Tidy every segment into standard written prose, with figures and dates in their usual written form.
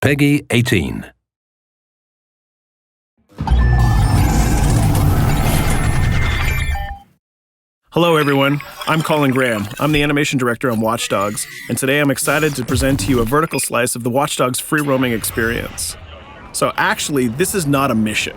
Peggy 18. Hello everyone, I'm Colin Graham. I'm the animation director on Watch Dogs, and today I'm excited to present to you a vertical slice of the Watch Dogs free roaming experience. So actually, this is not a mission.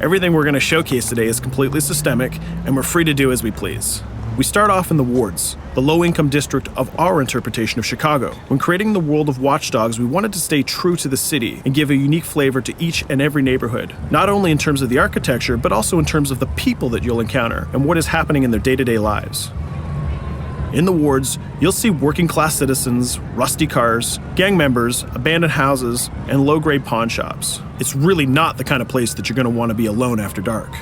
Everything we're going to showcase today is completely systemic, and we're free to do as we please. We start off in the wards, the low-income district of our interpretation of Chicago. When creating the world of Watch Dogs, we wanted to stay true to the city and give a unique flavor to each and every neighborhood, not only in terms of the architecture, but also in terms of the people that you'll encounter and what is happening in their day-to-day lives. In the wards, you'll see working-class citizens, rusty cars, gang members, abandoned houses, and low-grade pawn shops. It's really not the kind of place that you're going to want to be alone after dark.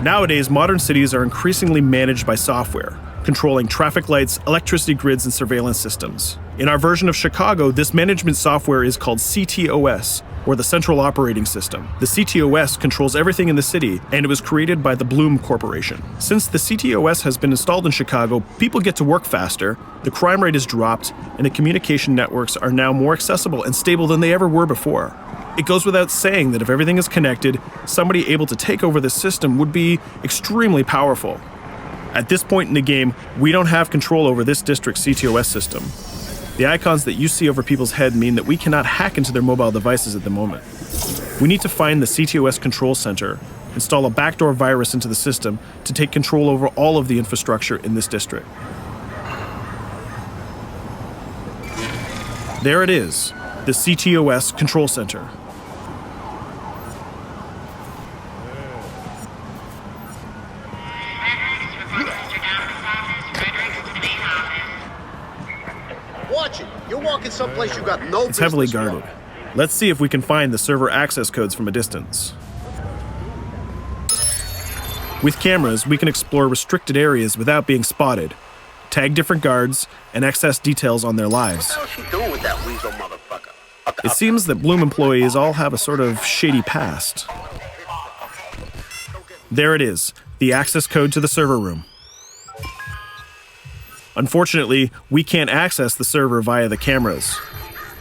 Nowadays, modern cities are increasingly managed by software, controlling traffic lights, electricity grids, and surveillance systems. In our version of Chicago, this management software is called CTOS, or the Central Operating System. The CTOS controls everything in the city, and it was created by the Bloom Corporation. Since the CTOS has been installed in Chicago, people get to work faster, the crime rate is dropped, and the communication networks are now more accessible and stable than they ever were before. It goes without saying that if everything is connected, somebody able to take over the system would be extremely powerful. At this point in the game, we don't have control over this district's CTOS system. The icons that you see over people's head mean that we cannot hack into their mobile devices at the moment. We need to find the CTOS control center, install a backdoor virus into the system to take control over all of the infrastructure in this district. There it is, the CTOS control center. Watch it. You're walking someplace you got no It's heavily business guarded. Let's see if we can find the server access codes from a distance. With cameras, we can explore restricted areas without being spotted, tag different guards, and access details on their lives. What the hell is she doing with that weasel motherfucker? It seems that Bloom employees all have a sort of shady past. There it is, the access code to the server room. Unfortunately, we can't access the server via the cameras.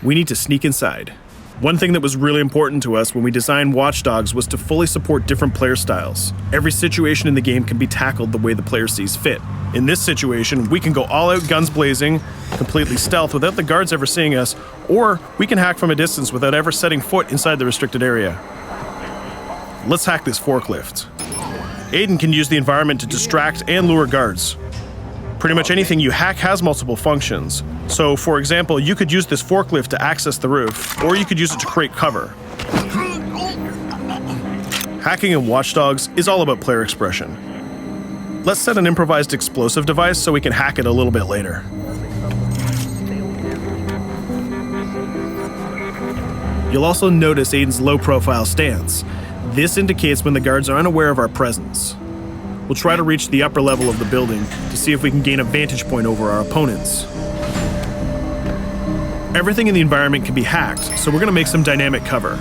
We need to sneak inside. One thing that was really important to us when we designed Watch Dogs was to fully support different player styles. Every situation in the game can be tackled the way the player sees fit. In this situation, we can go all out guns blazing, completely stealth without the guards ever seeing us, or we can hack from a distance without ever setting foot inside the restricted area. Let's hack this forklift. Aiden can use the environment to distract and lure guards. Pretty much anything you hack has multiple functions. So, for example, you could use this forklift to access the roof, or you could use it to create cover. Hacking in Watch Dogs is all about player expression. Let's set an improvised explosive device so we can hack it a little bit later. You'll also notice Aiden's low-profile stance. This indicates when the guards are unaware of our presence. We'll try to reach the upper level of the building to see if we can gain a vantage point over our opponents. Everything in the environment can be hacked, so we're going to make some dynamic cover.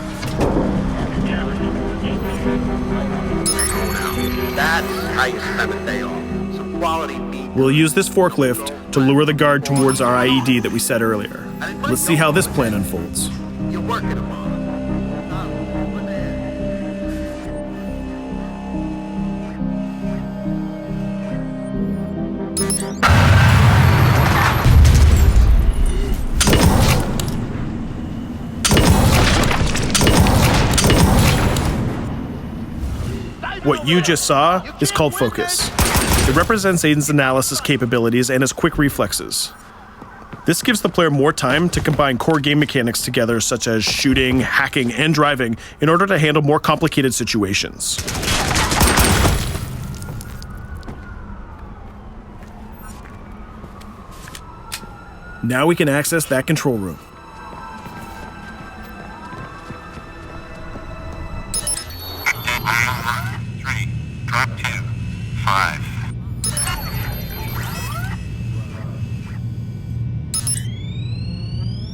That's how you spend a day off. Some quality meat. We'll use this forklift to lure the guard towards our IED that we set earlier. Let's see how this plan unfolds. You're working them on. What you just saw is called focus. It represents Aiden's analysis capabilities and his quick reflexes. This gives the player more time to combine core game mechanics together, such as shooting, hacking, and driving, in order to handle more complicated situations. Now we can access that control room. Drop 2, 5.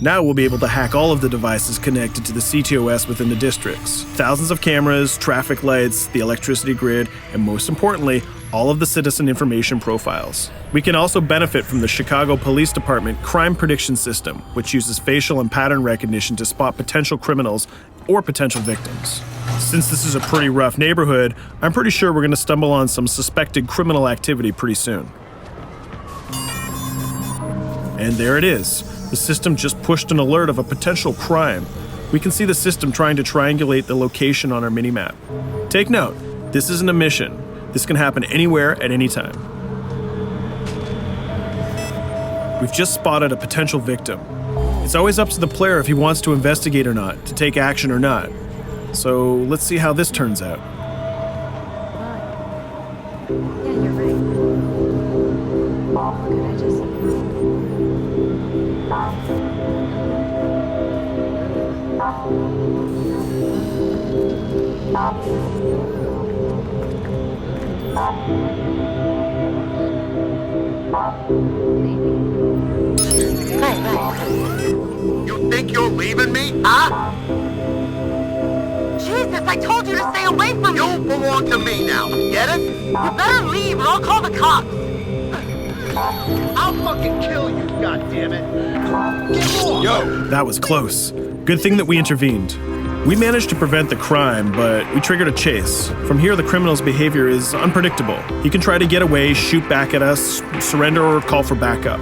Now we'll be able to hack all of the devices connected to the CTOS within the districts. Thousands of cameras, traffic lights, the electricity grid, and most importantly, all of the citizen information profiles. We can also benefit from the Chicago Police Department crime prediction system, which uses facial and pattern recognition to spot potential criminals or potential victims. Since this is a pretty rough neighborhood, I'm pretty sure we're going to stumble on some suspected criminal activity pretty soon. And there it is. The system just pushed an alert of a potential crime. We can see the system trying to triangulate the location on our minimap. Take note, this isn't a mission. This can happen anywhere at any time. We've just spotted a potential victim. It's always up to the player if he wants to investigate or not, to take action or not. So let's see how this turns out. Yeah, you're right. Could I just... You think you're leaving me? Huh? Jesus, I told you to stay away from me! You belong to me now. Get it? You better leave or I'll call the cops! I'll fucking kill you, goddammit. Get off! Yo! That was close. Good thing that we intervened. We managed to prevent the crime, but we triggered a chase. From here, the criminal's behavior is unpredictable. He can try to get away, shoot back at us, surrender, or call for backup.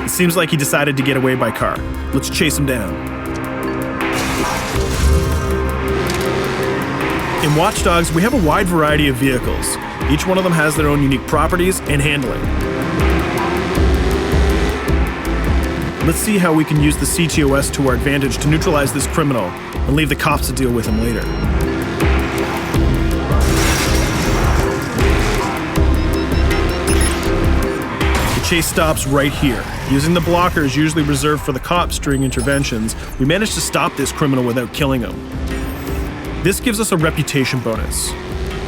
It seems like he decided to get away by car. Let's chase him down. In Watch Dogs, we have a wide variety of vehicles. Each one of them has their own unique properties and handling. Let's see how we can use the CTOS to our advantage to neutralize this criminal and leave the cops to deal with him later. The chase stops right here. Using the blockers usually reserved for the cops during interventions, we managed to stop this criminal without killing him. This gives us a reputation bonus.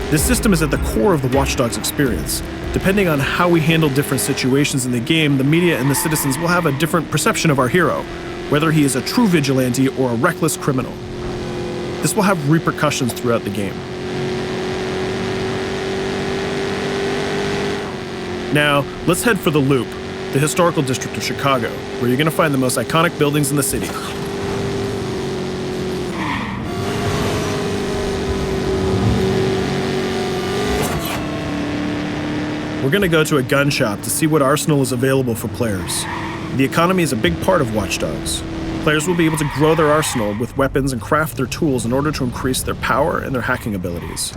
This system is at the core of the Watch Dogs experience. Depending on how we handle different situations in the game, the media and the citizens will have a different perception of our hero, whether he is a true vigilante or a reckless criminal. This will have repercussions throughout the game. Now, let's head for the Loop, the historical district of Chicago, where you're going to find the most iconic buildings in the city. We're going to go to a gun shop to see what arsenal is available for players. The economy is a big part of Watch Dogs. Players will be able to grow their arsenal with weapons and craft their tools in order to increase their power and their hacking abilities.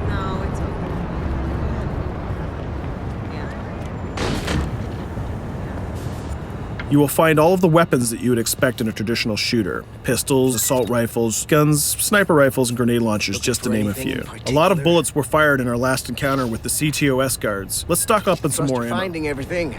No, it's okay. You will find all of the weapons that you would expect in a traditional shooter. Pistols, assault rifles, guns, sniper rifles, and grenade launchers, just to name a few. A lot of bullets were fired in our last encounter with the CTOS guards. Let's stock up on some more ammo. Finding everything.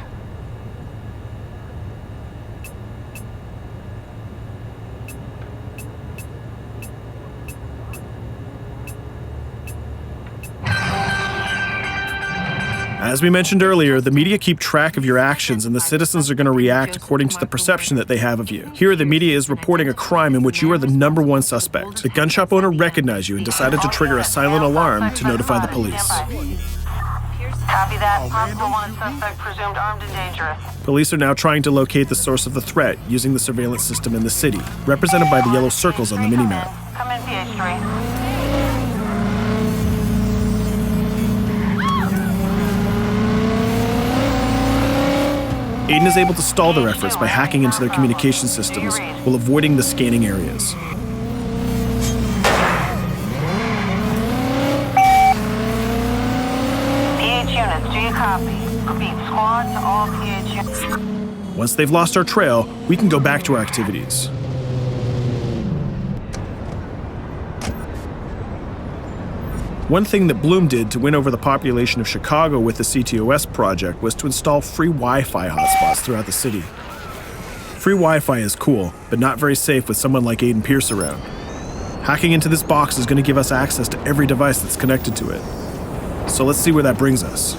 As we mentioned earlier, the media keep track of your actions and the citizens are going to react according to the perception that they have of you. Here, the media is reporting a crime in which you are the #1 suspect. The gun shop owner recognized you and decided to trigger a silent alarm to notify the police. Copy that. Possible one suspect presumed armed and dangerous. Police are now trying to locate the source of the threat using the surveillance system in the city, represented by the yellow circles on the minimap. Come in, PH3. Aiden is able to stall their efforts by hacking into their communication systems while avoiding the scanning areas. PH units, do you copy? Repeat, squad to all PH units. Once they've lost our trail, we can go back to our activities. One thing that Bloom did to win over the population of Chicago with the CTOS project was to install free Wi-Fi hotspots throughout the city. Free Wi-Fi is cool, but not very safe with someone like Aiden Pierce around. Hacking into this box is going to give us access to every device that's connected to it. So let's see where that brings us.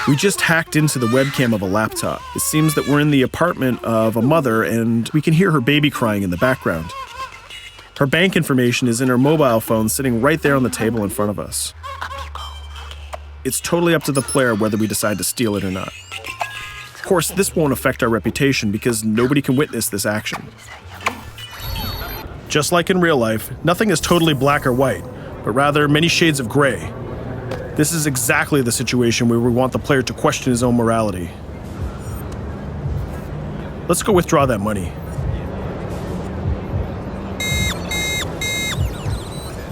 We just hacked into the webcam of a laptop. It seems that we're in the apartment of a mother and we can hear her baby crying in the background. Her bank information is in her mobile phone sitting right there on the table in front of us. It's totally up to the player whether we decide to steal it or not. Of course, this won't affect our reputation because nobody can witness this action. Just like in real life, nothing is totally black or white, but rather many shades of gray. This is exactly the situation where we want the player to question his own morality. Let's go withdraw that money.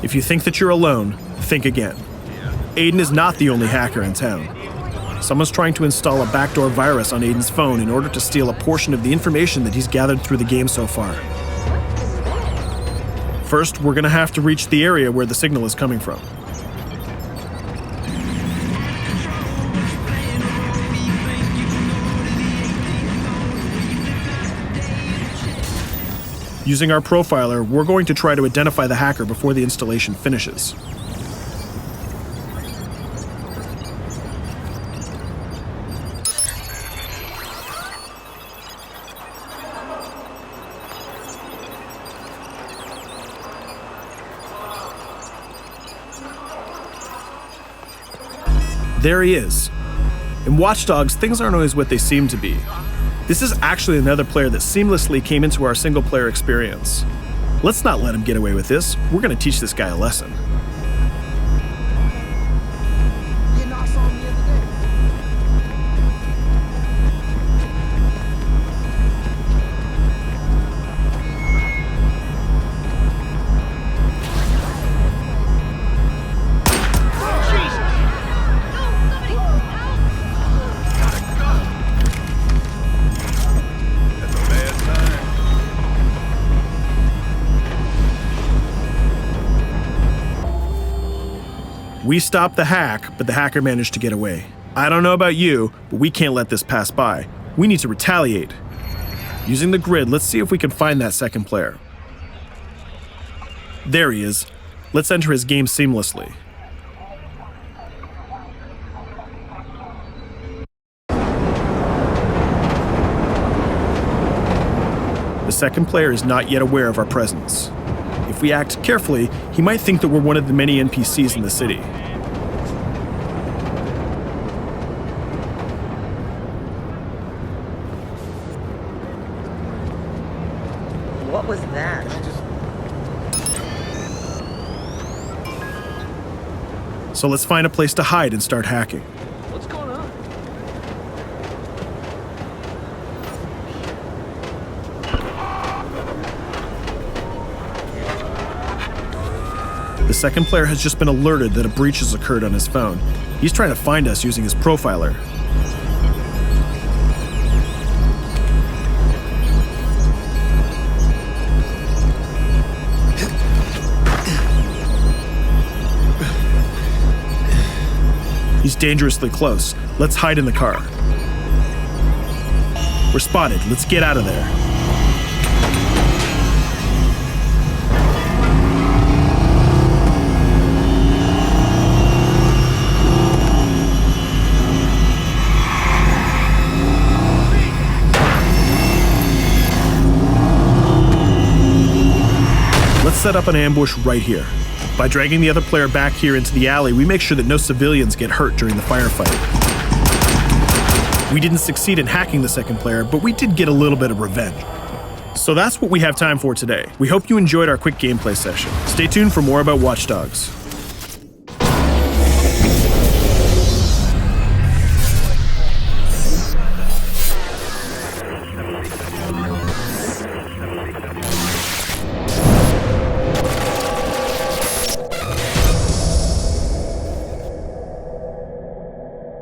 If you think that you're alone, think again. Aiden is not the only hacker in town. Someone's trying to install a backdoor virus on Aiden's phone in order to steal a portion of the information that he's gathered through the game so far. First, we're gonna have to reach the area where the signal is coming from. Using our profiler, we're going to try to identify the hacker before the installation finishes. There he is. In Watch Dogs, things aren't always what they seem to be. This is actually another player that seamlessly came into our single-player experience. Let's not let him get away with this. We're going to teach this guy a lesson. We stopped the hack, but the hacker managed to get away. I don't know about you, but we can't let this pass by. We need to retaliate. Using the grid, let's see if we can find that second player. There he is. Let's enter his game seamlessly. The second player is not yet aware of our presence. If we act carefully, he might think that we're one of the many NPCs in the city. What was that? So let's find a place to hide and start hacking. What's going on? The second player has just been alerted that a breach has occurred on his phone. He's trying to find us using his profiler. He's dangerously close. Let's hide in the car. We're spotted. Let's get out of there. Let's set up an ambush right here. By dragging the other player back here into the alley, we make sure that no civilians get hurt during the firefight. We didn't succeed in hacking the second player, but we did get a little bit of revenge. So that's what we have time for today. We hope you enjoyed our quick gameplay session. Stay tuned for more about Watch Dogs.